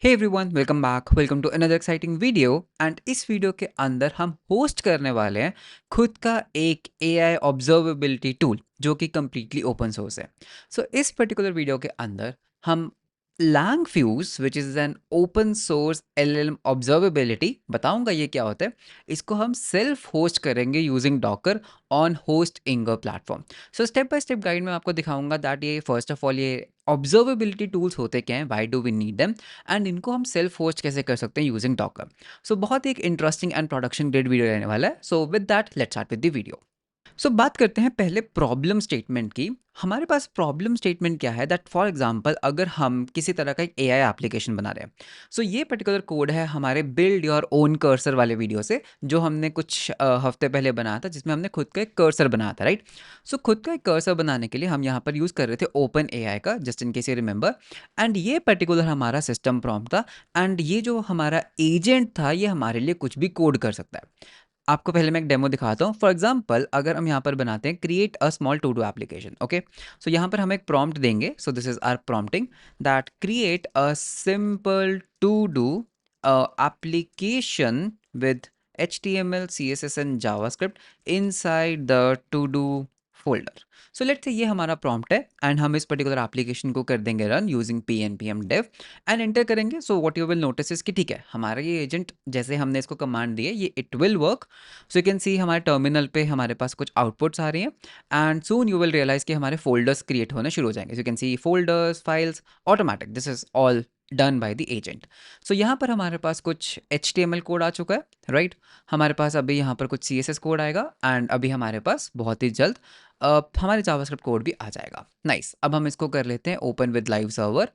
Hey everyone, welcome back. Welcome to another exciting video. And इस video के अंदर हम होस्ट करने वाले हैं खुद का एक एआई ऑब्जर्वेबिलिटी टूल जो कि कंप्लीटली ओपन सोर्स है। सो इस पर्टिकुलर वीडियो के अंदर हम LangFuse which is an open source LLM observability बताऊंगा ये क्या होता है। इसको हम सेल्फ होस्ट करेंगे using Docker on Hostinger platform. So step by step guide में आपको दिखाऊंगा दैट ये फर्स्ट ऑफ ऑल ये ऑब्जर्वेबिलिटी टूल्स होते क्या हैं, why do we need them, and इनको हम सेल्फ होस्ट कैसे कर सकते हैं यूजिंग डॉकर। सो बहुत ही एक interesting and production grade video रहने वाला है। So with that let's start with the video. So बात करते हैं पहले प्रॉब्लम स्टेटमेंट की। हमारे पास प्रॉब्लम स्टेटमेंट क्या है, दैट फॉर एग्जांपल अगर हम किसी तरह का एक एआई एप्लीकेशन बना रहे हैं। सो ये पर्टिकुलर कोड है हमारे बिल्ड योर ओन कर्सर वाले वीडियो से, जो हमने कुछ हफ्ते पहले बनाया था, जिसमें हमने खुद का एक कर्सर बनाया था, राइट। सो खुद का एक कर्सर बनाने के लिए हम यहाँ पर यूज़ कर रहे थे ओपन एआई का, just in case you remember. And ये पर्टिकुलर हमारा सिस्टम प्रॉम्प्ट था। एंड ये जो हमारा एजेंट था ये हमारे लिए कुछ भी कोड कर सकता है। आपको पहले मैं एक डेमो दिखाता हूँ। फॉर एग्जांपल अगर हम यहाँ पर बनाते हैं create a small to do application, okay. So यहाँ पर हम एक प्रॉम्प्ट देंगे। So this is our prompting that create a simple to do application with HTML, CSS and JavaScript inside the to do folder. So let's से ये हमारा prompt है and हम इस पर्टिकुलर एप्लीकेशन को कर देंगे run using pnpm dev and enter करेंगे। So what you will notice is कि ठीक है, हमारा ये एजेंट जैसे हमने इसको कमांड दी है ये it will work. So you can सी हमारे टर्मिनल पे हमारे पास कुछ आउटपुट्स आ रही हैं and soon you will realize कि हमारे फोल्डर्स क्रिएट होने शुरू हो जाएंगे। So you can see folders, files, automatic, this is all done by the agent. So यहाँ पर हमारे पास कुछ HTML कोड आ चुका है, राइट। हमारे पास अभी यहाँ पर कुछ CSS कोड आएगा एंड अभी हमारे पास बहुत ही जल्द हमारे जावास्क्रिप्ट कोड भी आ जाएगा। नाइस, अब हम इसको कर लेते हैं open with live server.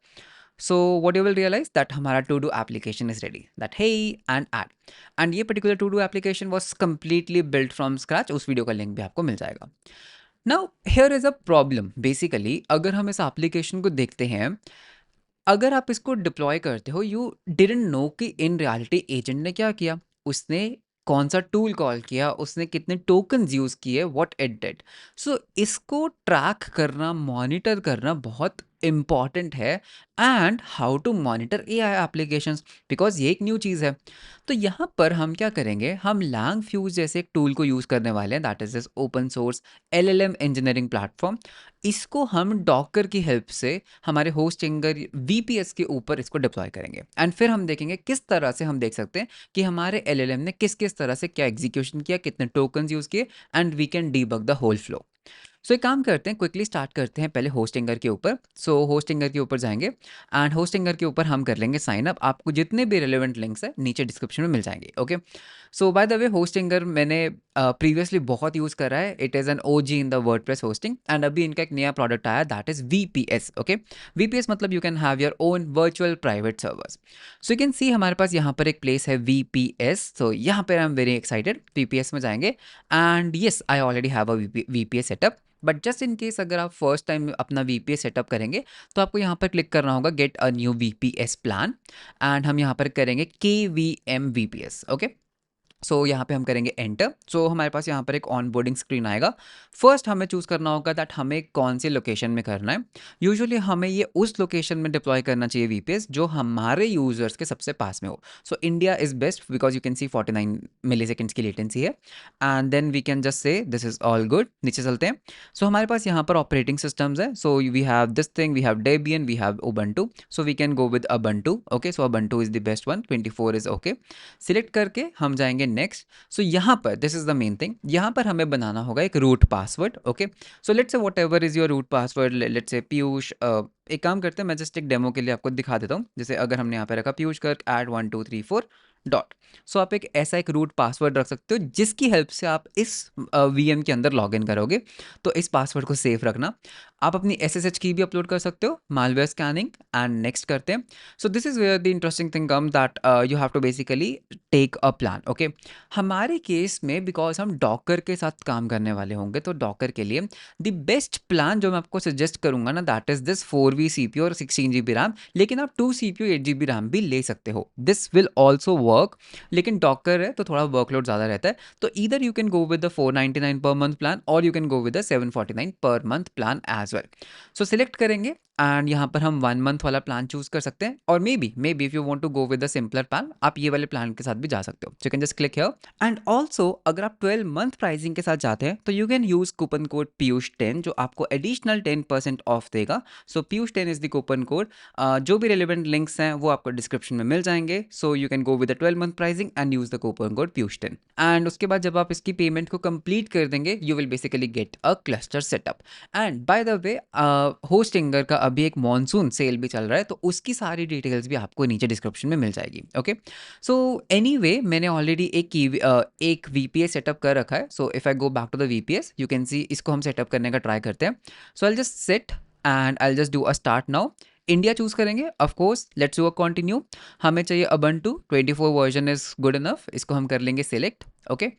So what you will realize that हमारा to do application is ready, that hey and add. And ये particular to do application was completely built from scratch. उस वीडियो का लिंक भी आपको मिल जाएगा। Now here is a problem. Basically अगर हम इस एप्लीकेशन को देखते हैं, अगर आप इसको डिप्लॉय करते हो, यू डिडंट नो कि इन रियलिटी एजेंट ने क्या किया, उसने कौन सा टूल कॉल किया, उसने कितने टोकन्स यूज किए, व्हाट इट डिड। सो इसको ट्रैक करना, मॉनिटर करना बहुत इंपॉर्टेंट है। And how to monitor AI applications, because ये एक न्यू चीज़ है। तो यहाँ पर हम क्या करेंगे, हम LangFuse जैसे एक टूल को यूज़ करने वाले हैं, that is this open source LLM engineering platform. इसको हम डॉकर की हेल्प से हमारे होस्टिंगर VPS के ऊपर इसको डिप्लॉय करेंगे एंड फिर हम देखेंगे किस तरह से हम देख सकते हैं कि हमारे LLM ने किस किस तरह से क्या एग्जीक्यूशन किया, कितने टोकन्स यूज़ किए, and we can debug the whole flow. So एक काम करते हैं, क्विकली स्टार्ट करते हैं पहले होस्टिंगर के ऊपर। सो होस्टिंगर के ऊपर जाएंगे एंड होस्टिंगर के ऊपर हम कर लेंगे साइन अप। आपको जितने भी रिलेवेंट लिंक्स हैं नीचे डिस्क्रिप्शन में मिल जाएंगे, okay. So by the way Hostinger मैंने प्रीवियसली बहुत यूज़ करा है। It is an OG in the WordPress hosting and अभी इनका एक नया प्रोडक्ट आया, that is VPS, okay. VPS मतलब you can have your own virtual private servers. So you can सी हमारे पास यहाँ पर एक प्लेस है VPS। सो यहाँ पर I am very excited. VPS में जाएंगे and yes I already have a VPS setup. But just in case अगर आप फर्स्ट टाइम अपना VPS सेटअप करेंगे तो आपको यहाँ पर क्लिक करना होगा get a new VPS plan and हम यहाँ पर करेंगे KVM VPS, ओके। सो यहाँ पे हम करेंगे एंटर। सो हमारे पास यहाँ पर एक ऑन बोर्डिंग स्क्रीन आएगा। फर्स्ट हमें चूज़ करना होगा दैट हमें कौन सी लोकेशन में करना है। यूजुअली हमें ये उस लोकेशन में डिप्लॉय करना चाहिए VPS जो हमारे यूजर्स के सबसे पास में हो। So India is best because you can see 49 milliseconds की लेटेंसी है and then we can just say this is all good. नीचे चलते हैं। सो हमारे पास यहाँ पर ऑपरेटिंग सिस्टम्स है। So we have this thing, we have Debian, we have Ubuntu. So we can go with Ubuntu, okay. So Ubuntu is the best one, 24 is okay. Select करके हम जाएंगे नेक्स्ट। सो यहाँ पर this is the main thing, यहाँ पर हमें बनाना होगा एक root password, okay. So let's say whatever is your root password, let's say Piyush. एक काम करते हैं, मैं जस्ट एक डेमो के लिए आपको दिखा देता हूँ। जैसे अगर हमने यहाँ पे रखा पीयूष कर ऐड 1234 डॉट। सो आप एक ऐसा एक रूट पासवर्ड रख सकते हो जिसकी हेल्प से आप इस VM के अंदर लॉग इन करोगे। तो इस पासवर्ड को सेफ रखना। आप अपनी SSH की भी अपलोड कर सकते हो, मालवेयर स्कैनिंग, एंड नेक्स्ट करते हैं। So this is where the interesting thing come that you have to basically take a plan, okay. हमारे केस में बिकॉज हम डॉकर के साथ काम करने वाले होंगे तो डॉकर के लिए द बेस्ट प्लान जो मैं आपको सजेस्ट करूंगा ना, that is this 4V CPU और 16GB रैम। लेकिन आप 2 CPU 8GB रैम भी ले सकते हो, दिस विल ऑल्सो वर्क। लेकिन डॉकर है तो थोड़ा वर्कलोड ज़्यादा रहता है। तो either you can go with the 499 per month plan और you can go with the 749 per month plan as well. So select करेंगे एंड यहाँ पर हम 1 मंथ वाला प्लान चूज़ कर सकते हैं, और maybe if you want to go with a simpler plan, आप ये वाले प्लान के साथ भी जा सकते हो। सो you can just click here. And also अगर आप 12 मंथ प्राइसिंग के साथ जाते हैं तो you can use coupon code पीयूष10 जो आपको एडिशनल 10% ऑफ देगा। सो पीयूष10 इज़ द कूपन कोड। जो भी रिलेवेंट लिंक्स हैं वो आपको डिस्क्रिप्शन में मिल जाएंगे। So you can go with the 12 month pricing and use the coupon code पीयूष10। एंड उसके बाद जब आप इसकी पेमेंट को कंप्लीट कर देंगे you will basically get a cluster setup. And by the way Hostinger का अभी एक मॉनसून सेल भी चल रहा है, तो उसकी सारी डिटेल्स भी आपको नीचे डिस्क्रिप्शन में मिल जाएगी। ओके, सो एनीवे मैंने ऑलरेडी एक वीपीएस सेटअप कर रखा है। So if I go back to the VPS you can see इसको हम सेटअप करने का ट्राई करते हैं। So I just set and I just do a start now. India choose करेंगे, of course let's do a continue. हमें चाहिए Ubuntu 24 version is good enough, इसको हम कर लेंगे select. Okay,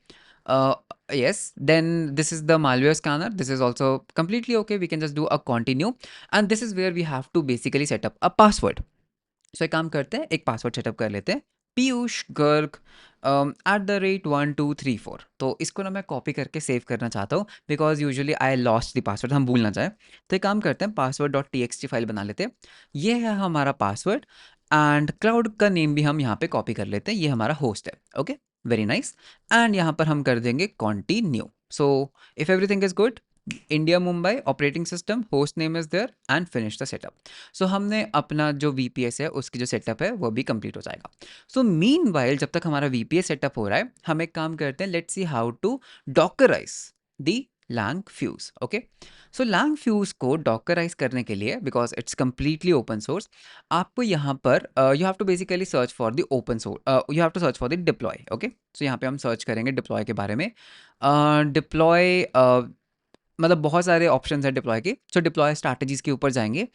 yes, then this is the malware scanner, this is also completely okay, we can just do a continue, and this is where we have to basically set up a password. So एक काम करते हैं, एक password setup कर लेते हैं, पीयूष गर्ग @1234। तो इसको ना मैं कॉपी करके सेव करना चाहता हूँ because usually I lost the password, हम भूल ना जाए। तो एक काम करते हैं, password.txt फाइल बना लेते हैं। ये है हमारा पासवर्ड एंड क्लाउड का नेम भी हम यहाँ पे कॉपी कर लेते हैं, ये हमारा होस्ट है। Okay, very nice. एंड यहाँ पर हम कर देंगे continue. So if everything is good, India Mumbai operating system, host name is there and finish the setup. So हमने अपना जो वीपीएस है उसकी जो सेटअप है वो भी कंप्लीट हो जाएगा। सो मीनवाइल जब तक हमारा वीपीएस सेटअप हो रहा है, हम एक काम करते हैं, let's see how to dockerize the LangFuse। Okay, so LangFuse को डॉकराइज करने के लिए, because it's completely open source, आपको यहाँ पर you have to basically search for the open source, you have to search for the deploy. Okay, so यहाँ पे हम सर्च करेंगे डिप्लॉय के बारे में। डिप्लॉय मतलब बहुत सारे ऑप्शंस हैं डिप्लॉय के। सो डिप्लॉय स्ट्रैटेजीज के ऊपर जाएंगे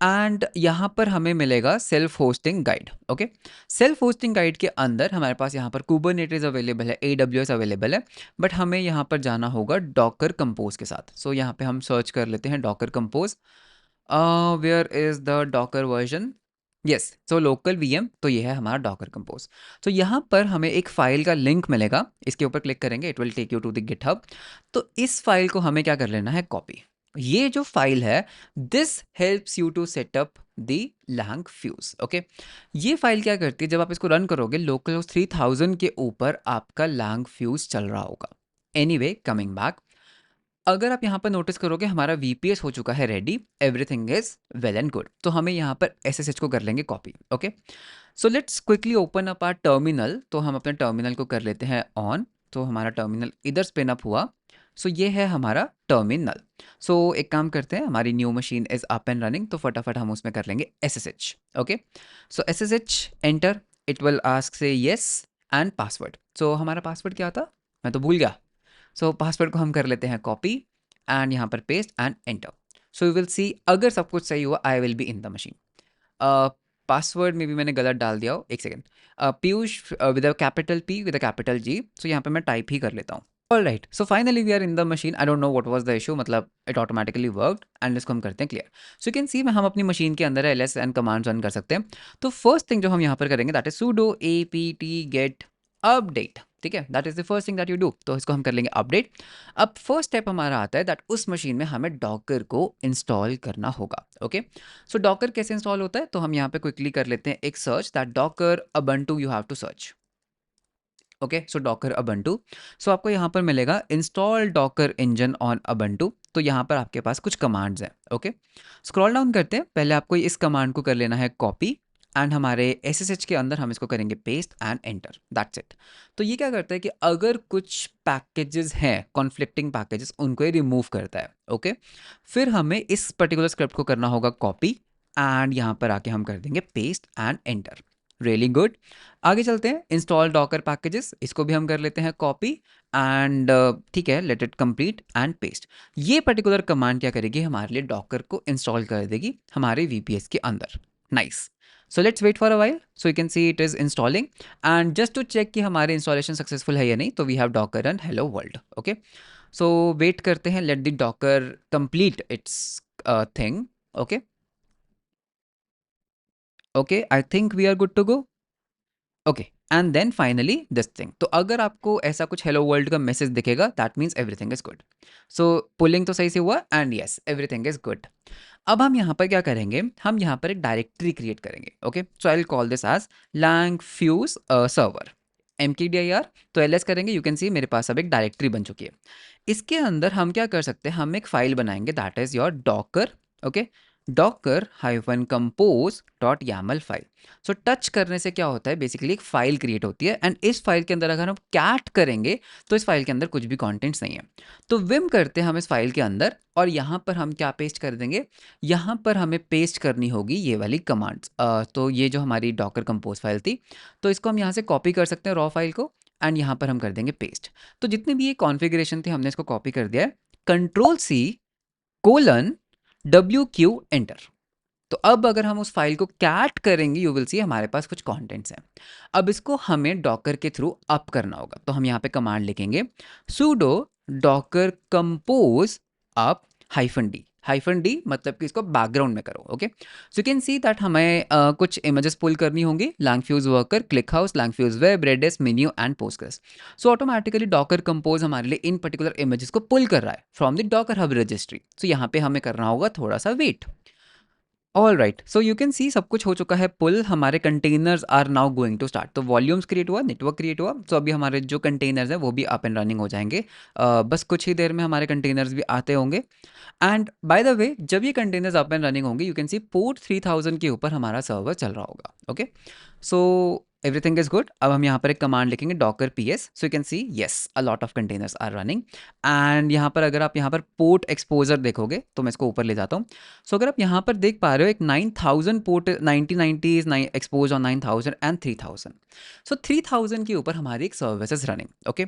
एंड यहाँ पर हमें मिलेगा self hosting guide. Okay, self hosting guide के अंदर हमारे पास यहाँ पर कुबरनेटिस अवेलेबल है, AWS अवेलेबल है, बट हमें यहाँ पर जाना होगा डॉकर कंपोज के साथ। सो यहाँ पे हम सर्च कर लेते हैं Docker compose. Where is the Docker version, yes, so local VM, तो ये है हमारा डॉकर कंपोज। तो यहाँ पर हमें एक फाइल का लिंक मिलेगा, इसके ऊपर क्लिक करेंगे, it will take you to the GitHub. तो इस फाइल को हमें क्या कर लेना है, कॉपी। ये जो फाइल है, this helps you to setup the LangFuse। Okay, ये फाइल क्या करती है, जब आप इसको रन करोगे लोकल होस्ट 3000 के ऊपर आपका LangFuse चल रहा होगा। एनीवे, कमिंग बैक, अगर आप यहाँ पर नोटिस करोगे हमारा वीपीएस हो चुका है ready, everything is well and good. तो हमें यहाँ पर SSH को कर लेंगे copy. Okay, so let's quickly open up our terminal. तो हम अपने टर्मिनल को कर लेते हैं ऑन। तो हमारा टर्मिनल इधर स्पिन अप हुआ। सो ये है हमारा टर्मिनल। सो एक काम करते हैं, हमारी new machine is up and running, तो फटाफट हम उसमें कर लेंगे SSH। Okay, so SSH enter, it will ask से येस एंड पासवर्ड। सो हमारा पासवर्ड क्या था, मैं तो भूल गया। सो पासवर्ड को हम कर लेते हैं कॉपी एंड यहाँ पर paste and enter. So you will see, अगर सब कुछ सही हुआ I will be in the machine. Password में भी मैंने गलत डाल दिया हो, एक second. Piyush with a capital P with a capital G। So यहाँ पे मैं टाइप ही कर लेता हूँ। All right, so finally we are in the machine. I don't know what was the issue, मतलब इट ऑटोमेटिकली वर्कड एंड इसको हम करते हैं क्लियर। सो यू कैन सी हम अपनी मशीन के अंदर LS एंड कमांड्स रन कर सकते हैं। तो फर्स्ट थिंग जो हम यहाँ पर करेंगे that is sudo apt get update। ठीक है, that is the first thing that you do. तो इसको हम कर लेंगे अपडेट। अब फर्स्ट स्टेप हमारा आता है दैट उस मशीन में हमें डॉकर को इंस्टॉल करना होगा। ओके, सो डॉकर कैसे इंस्टॉल होता है, तो हम यहाँ पे क्विकली कर लेते हैं एक search that docker Ubuntu you have to search. Okay, so docker Ubuntu। So आपको यहाँ पर मिलेगा install docker engine on Ubuntu। तो यहाँ पर आपके पास कुछ कमांड्स हैं। ओके, स्क्रॉल डाउन करते हैं, पहले आपको इस कमांड को कर लेना है कॉपी एंड हमारे SSH के अंदर हम इसको करेंगे paste and enter, that's it. तो ये क्या करता है कि अगर कुछ पैकेजेस हैं कॉन्फ्लिक्टिंग पैकेजेस, उनको ये रिमूव करता है। ओके, फिर हमें इस पर्टिकुलर स्क्रिप्ट को करना होगा कॉपी एंड यहाँ पर आके हम कर देंगे paste and enter. Really good, आगे चलते हैं, इंस्टॉल डॉकर पैकेजेस, इसको भी हम कर लेते हैं कॉपी एंड ठीक है, let it complete and paste. ये पर्टिकुलर कमांड क्या करेगी, हमारे लिए डॉकर को इंस्टॉल कर देगी हमारे वीपीएस के अंदर। Nice, so let's wait for a while. So you can see it is installing and just to check कि हमारे इंस्टॉलेशन सक्सेसफुल है या नहीं, तो we have docker run hello world. Okay, so wait करते हैं, let the docker complete its thing. Okay, okay, I think we are good to go. Okay, and then finally this thing. तो अगर आपको ऐसा कुछ हेलो वर्ल्ड का message दिखेगा that means everything is good. So pulling तो सही से हुआ and yes everything is good. अब हम यहाँ पर क्या करेंगे, हम यहाँ पर एक डायरेक्टरी क्रिएट करेंगे। Okay, so I will call this as langfuse server mkdir। तो ls करेंगे, यू कैन सी मेरे पास अब एक डायरेक्टरी बन चुकी है। इसके अंदर हम क्या कर सकते हैं, हम एक फाइल बनाएंगे that is your docker. Okay, docker hyphen compose dot yaml file. So touch करने से क्या होता है, बेसिकली एक फाइल क्रिएट होती है, एंड इस फाइल के अंदर अगर हम कैट करेंगे तो इस फाइल के अंदर कुछ भी कंटेंट्स नहीं है। तो विम करते हैं हम इस फाइल के अंदर, और यहाँ पर हम क्या पेस्ट कर देंगे, यहाँ पर हमें पेस्ट करनी होगी ये वाली कमांड्स। तो ये जो हमारी डॉकर कंपोज फाइल थी, तो इसको हम यहाँ से कॉपी कर सकते हैं रॉ फाइल को, एंड यहाँ पर हम कर देंगे पेस्ट। तो जितने भी ये कॉन्फ़िगरेशन थे हमने इसको कॉपी कर दिया है, control C colon WQ enter. तो अब अगर हम उस फाइल को कैट करेंगे, यू विल सी हमारे पास कुछ कंटेंट्स हैं। अब इसको हमें डॉकर के थ्रू अप करना होगा, तो हम यहाँ पे कमांड लिखेंगे sudo docker compose up -d मतलब कि इसको बैकग्राउंड में करो। Okay, so you can see that हमें कुछ इमेजेस पुल करनी होंगी, langfuse worker, ClickHouse, langfuse web, Redis, menu and postgres। So automatically docker compose हमारे लिए इन पर्टिकुलर इमेजेस को पुल कर रहा है from the docker hub registry. So यहाँ पे हमें करना होगा थोड़ा सा wait. All right, so you can see सब कुछ हो चुका है पुल, हमारे containers are now going to start. तो वॉल्यूम्स क्रिएट हुआ, नेटवर्क क्रिएट हुआ, तो अभी हमारे जो कंटेनर्स हैं वो भी अप एंड रनिंग हो जाएंगे। बस कुछ ही देर में हमारे कंटेनर्स भी आते होंगे। एंड बाय द वे, जब ये कंटेनर्स अप एंड रनिंग होंगे, यू कैन सी पोर्ट 3000 के ऊपर हमारा सर्वर चल रहा होगा। Okay, so everything is good. अब हम यहाँ पर एक कमांड लिखेंगे docker PS, so you can see yes a lot of containers are running. And यहाँ पर अगर आप यहाँ पर पोर्ट एक्सपोजर देखोगे, तो मैं इसको ऊपर ले जाता हूँ। सो अगर आप यहाँ पर देख पा रहे हो, एक 9000 port 9090 is expose on 9000 and 3000। सो 3000 के ऊपर हमारी एक service is running. Okay,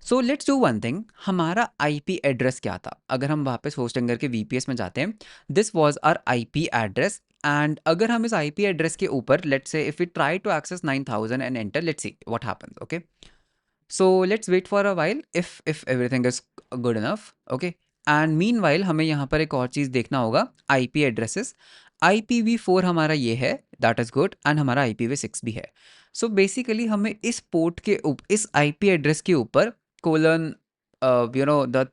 so let's do one thing, हमारा IP एड्रेस क्या था, अगर हम वापस होस्टिंगर के VPS में जाते हैं, this was our IP address. And अगर हम इस IP एड्रेस के ऊपर, let's say if we try to access 9000 and enter, let's see what happens. Okay, so let's wait for a while if everything is good enough. Okay, and meanwhile हमें यहाँ पर एक और चीज़ देखना होगा, IP एड्रेसेस। IPv4 हमारा ये है, दैट इज़ गुड, एंड हमारा IPv6 भी है। सो बेसिकली हमें इस पोर्ट के इस IP एड्रेस के ऊपर कोलन द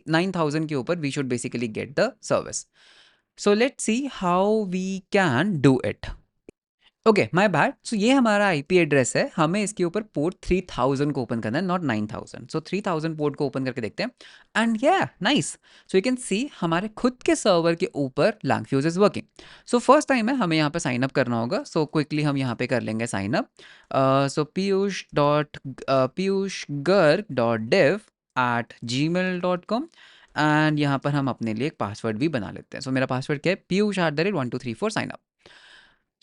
9000 के ऊपर we should basically get the service. So let's see how we can do it. Okay, my bad. So ये हमारा IP एड्रेस है, हमें इसके ऊपर पोर्ट 3000 को ओपन करना है, नॉट 9000। सो 3000 पोर्ट को ओपन करके देखते हैं, एंड या नाइस, सो यू कैन सी हमारे खुद के सर्वर के ऊपर langfuse is working. So first time है, हमें यहाँ पे साइन अप करना होगा। सो क्विकली हम यहाँ पे कर लेंगे sign up. So piyush.garg.dev@gmail.com, and यहाँ पर हम अपने लिए एक पासवर्ड भी बना लेते हैं। सो मेरा पासवर्ड क्या है, piyush@1234 साइन अप।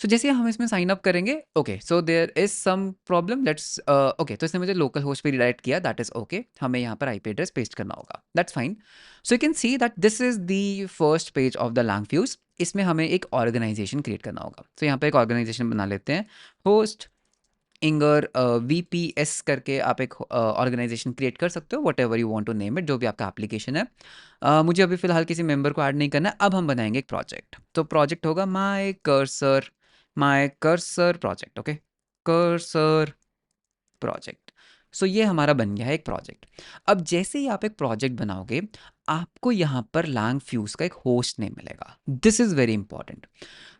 सो जैसे हम इसमें साइन अप करेंगे, okay, so there is some problem, let's okay, तो इसने मुझे लोकल होस्ट पे रिडायरेक्ट किया, दैट इज ओके। हमें यहाँ पर IP एड्रेस पेस्ट करना होगा, that's fine. So you can see that this is the first page of the langfuse। इसमें हमें एक ऑर्गेनाइजेशन क्रिएट करना होगा। तो यहाँ पे एक ऑर्गेनाइजेशन बना लेते हैं, होस्ट इंगर VPS करके आप एक ऑर्गेनाइजेशन क्रिएट कर सकते हो, whatever you want to name it, जो भी आपका एप्लीकेशन है। मुझे अभी फिलहाल किसी मेंबर को ऐड नहीं करना है। अब हम बनाएंगे एक प्रोजेक्ट, तो प्रोजेक्ट होगा my cursor project. Okay, cursor project. So ये हमारा बन गया है एक प्रोजेक्ट। अब जैसे ही आप एक प्रोजेक्ट बनाओगे, आपको यहाँ पर langfuse का एक होस्ट नेम मिलेगा, दिस इज़ वेरी इंपॉर्टेंट।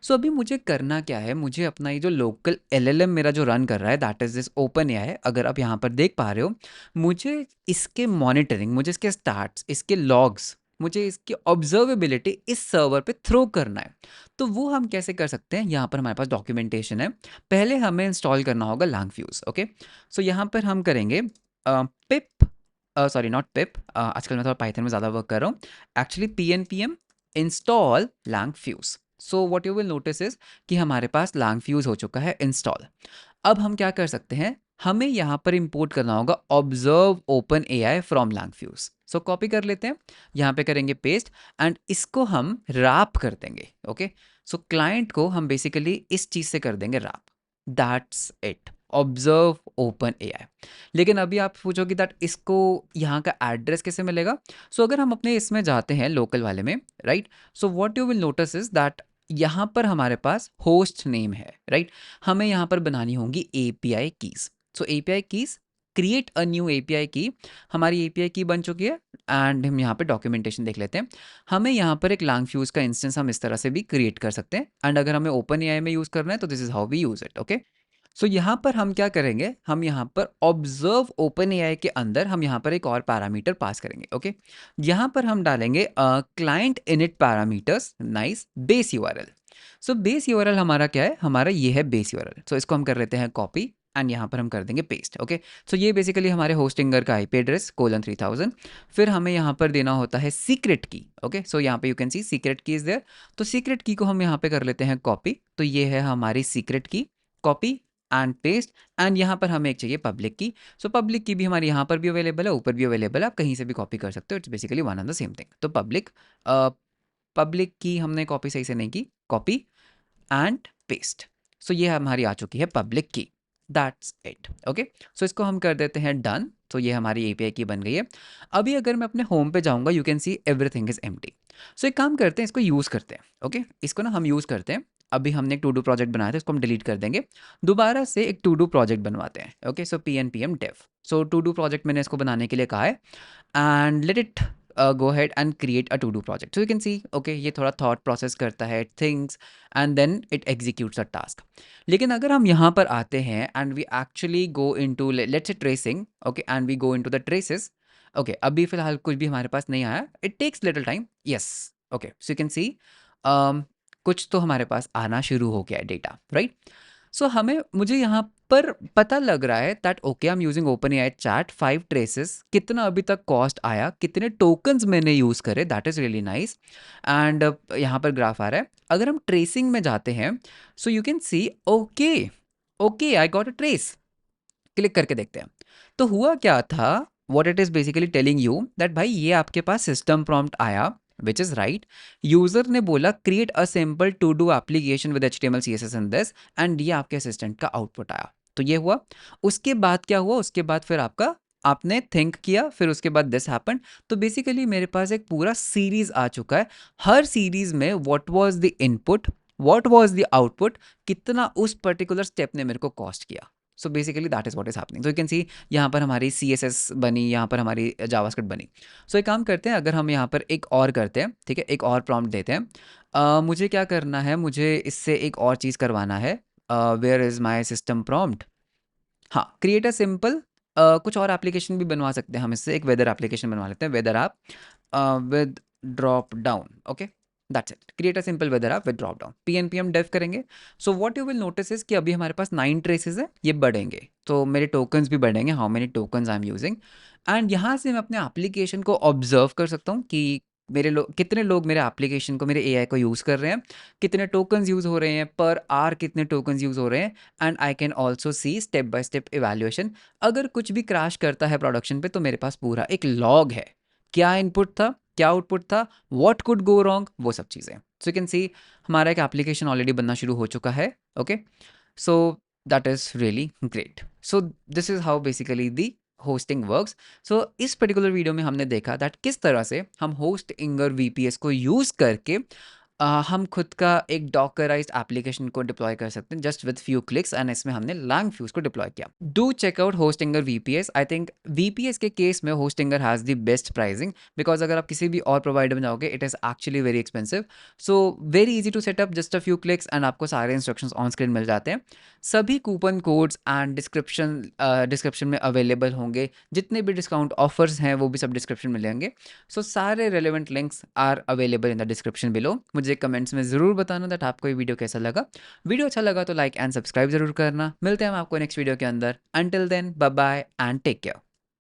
सो अभी मुझे करना क्या है, मुझे अपना ये जो लोकल LLM मेरा जो रन कर रहा है, दैट इज दिस OpenAI है, अगर आप यहाँ पर देख पा रहे हो, मुझे इसके मॉनिटरिंग, मुझे इसके स्टार्ट्स, इसके लॉग्स, मुझे इसकी ऑब्जर्वेबिलिटी इस सर्वर पे थ्रो करना है। तो वो हम कैसे कर सकते हैं, यहाँ पर हमारे पास डॉक्यूमेंटेशन है। पहले हमें इंस्टॉल करना होगा langfuse। ओके, सो यहाँ पर हम करेंगे पिप, सॉरी नॉट पिप, आजकल मैं थोड़ा पाइथन में ज़्यादा वर्क कर रहा हूँ, actually PNPM install langfuse। So what you will notice is कि हमारे पास langfuse हो चुका है इंस्टॉल। अब हम क्या कर सकते हैं, हमें यहाँ पर इंपोर्ट करना होगा observe OpenAI from langfuse। So copy कर लेते हैं, यहाँ पे करेंगे पेस्ट, एंड इसको हम रैप कर देंगे। ओके, सो क्लाइंट को हम बेसिकली इस चीज़ से कर देंगे wrap, that's it, observe OpenAI। लेकिन अभी आप पूछोगे दैट इसको यहाँ का एड्रेस कैसे मिलेगा। सो अगर हम अपने इसमें जाते हैं लोकल वाले में, right, so what you will notice is that यहाँ पर हमारे पास होस्ट नेम है, राइट। हमें यहाँ पर बनानी होंगी API keys. So API keys create a new API की, हमारी एपीआई की बन चुकी है एंड हम यहाँ पे डॉक्यूमेंटेशन देख लेते हैं। हमें यहाँ पर एक langfuse का इंस्टेंस हम इस तरह से भी क्रिएट कर सकते हैं एंड अगर हमें ओपन एआई में यूज़ करना है तो this is how we use it. Okay, so यहाँ पर हम क्या करेंगे, हम यहाँ पर ऑब्जर्व ओपन एआई के अंदर हम यहाँ पर एक और पैरामीटर पास करेंगे। ओके, यहाँ पर हम डालेंगे client init parameters nice base URL. So base URL हमारा क्या है, हमारा ये है बेस यूआरएल। सो इसको हम कर लेते हैं कॉपी एंड यहाँ पर हम कर देंगे पेस्ट। ओके, सो ये बेसिकली हमारे होस्टिंगर का आईपी एड्रेस :3000। फिर हमें यहाँ पर देना होता है सीक्रेट की। ओके, सो यहाँ पे यू कैन सी सीक्रेट की इज देयर। तो सीक्रेट की को हम यहाँ पे कर लेते हैं कॉपी। तो ये है हमारी सीक्रेट की, कॉपी एंड पेस्ट। एंड यहाँ पर हमें एक चाहिए पब्लिक की। सो पब्लिक की भी हमारी यहाँ पर भी अवेलेबल है, ऊपर भी अवेलेबल है, आप कहीं से भी कॉपी कर सकते हो। It's basically one and the same thing. तो पब्लिक की हमने कॉपी सही से नहीं की, कॉपी एंड पेस्ट। सो ये हमारी आ चुकी है पब्लिक की, दैट्स इट। ओके, सो इसको हम कर देते हैं डन। तो ये हमारी एपीआई की बन गई है। अभी अगर मैं अपने होम पे जाऊंगा, you can see everything is empty. So एक काम करते हैं, इसको यूज़ करते हैं। ओके, इसको ना हम यूज़ करते हैं। अभी हमने एक टू डू प्रोजेक्ट बनाया था, इसको हम डिलीट कर देंगे, दोबारा से एक टू डू प्रोजेक्ट बनवाते हैं। Okay, so PNPM dev। So to do project मैंने इसको बनाने के लिए कहा है and let it go ahead and create a to-do project. So you can see, okay, ये थोड़ा thought process करता है, thinks and then it executes a task. लेकिन अगर हम यहाँ पर आते हैं and we actually go into let's say tracing, okay, and we go into the traces, okay, अभी फिलहाल कुछ भी हमारे पास नहीं आया, it takes little time, yes, okay, so you can see कुछ तो हमारे पास आना शुरू हो गया है डेटा, राइट। सो मुझे यहाँ पर पता लग रहा है that okay I am using open AI chat 5 traces, कितना अभी तक कॉस्ट आया, कितने टोकन्स मैंने यूज़ करे, that is really nice. And यहाँ पर ग्राफ आ रहा है। अगर हम ट्रेसिंग में जाते हैं, सो you can C okay okay I got a trace, click करके देखते हैं। तो हुआ क्या था, what it is basically telling you that भाई ये आपके पास सिस्टम प्रॉम्प्ट आया विच इज़ राइट। यूज़र ने बोला create a simple to do application with HTML CSS and this, एंड ये आपके असिस्टेंट का आउटपुट आया। तो ये हुआ। उसके बाद क्या हुआ, उसके बाद फिर आपने थिंक किया, फिर उसके बाद दिस हैपन। तो बेसिकली मेरे पास एक पूरा सीरीज आ चुका है। हर सीरीज में what was the input, what was the output, कितना उस पर्टिकुलर स्टेप ने मेरे को कॉस्ट किया। So basically that is what is happening. So you can सी यहाँ पर हमारी CSS बनी, यहाँ पर हमारी जावास्क्रिप्ट बनी। सो एक काम करते हैं, अगर हम यहाँ पर एक और करते हैं, ठीक है, एक और प्रॉम्प्ट देते हैं। मुझे क्या करना है, मुझे इससे एक और चीज़ करवाना है। Where is my system prompt. हाँ, क्रिएट अ सिंपल, कुछ और एप्लीकेशन भी बनवा सकते हैं हम इससे। एक वेदर एप्लीकेशन बनवा लेते हैं, weather app with drop down. Okay, that's it, create a simple weather app with drop down, PNPM dev करेंगे। So what you will notice is कि अभी हमारे पास 9 ट्रेसेस है, ये बढ़ेंगे तो मेरे टोकन्स भी बढ़ेंगे, how many tokens I am using. And यहाँ से मैं अपने एप्लीकेशन को ऑब्जर्व कर सकता हूँ कि कितने लोग मेरे एप्लीकेशन को, मेरे AI को यूज़ कर रहे हैं, कितने टोकन्स यूज़ हो रहे हैं, पर आवर कितने टोकन्स यूज़ हो रहे हैं। And I can also see step by step evaluation. अगर कुछ भी क्रैश करता है प्रोडक्शन पे तो मेरे पास पूरा एक लॉग है, क्या इनपुट था, क्या आउटपुट था, व्हाट कुड गो रॉन्ग, वो सब चीज़ें। सो यू कैन सी हमारा एक एप्लीकेशन ऑलरेडी बनना शुरू हो चुका है। Okay, so that is really great. So this is how basically the hosting works. So इस पर्टिकुलर वीडियो में हमने देखा दैट किस तरह से हम होस्टिंगर VPS को यूज़ करके हम खुद का एक डॉकराइज्ड एप्लीकेशन को डिप्लॉय कर सकते हैं just with few clicks, and इसमें हमने langfuse को डिप्लॉय किया। Do check out Hostinger VPS। I think VPS के केस में Hostinger has the best pricing, because अगर आप किसी भी और प्रोवाइडर में जाओगे it is actually very expensive. So very easy to set up, just a few clicks and आपको सारे इंस्ट्रक्शंस ऑन स्क्रीन मिल जाते हैं। सभी कूपन कोड्स एंड डिस्क्रिप्शन में अवेलेबल होंगे, जितने भी डिस्काउंट ऑफर्स हैं वो भी सब डिस्क्रिप्शन में मिलेंगे। सो सारे relevant links are available in the description below. मुझे कमेंट्स में ज़रूर बताना दैट आपको ये वीडियो कैसा लगा। वीडियो अच्छा लगा तो लाइक एंड सब्सक्राइब ज़रूर करना। मिलते हैं हम आपको नेक्स्ट वीडियो के अंदर। Until then, bye bye and take care.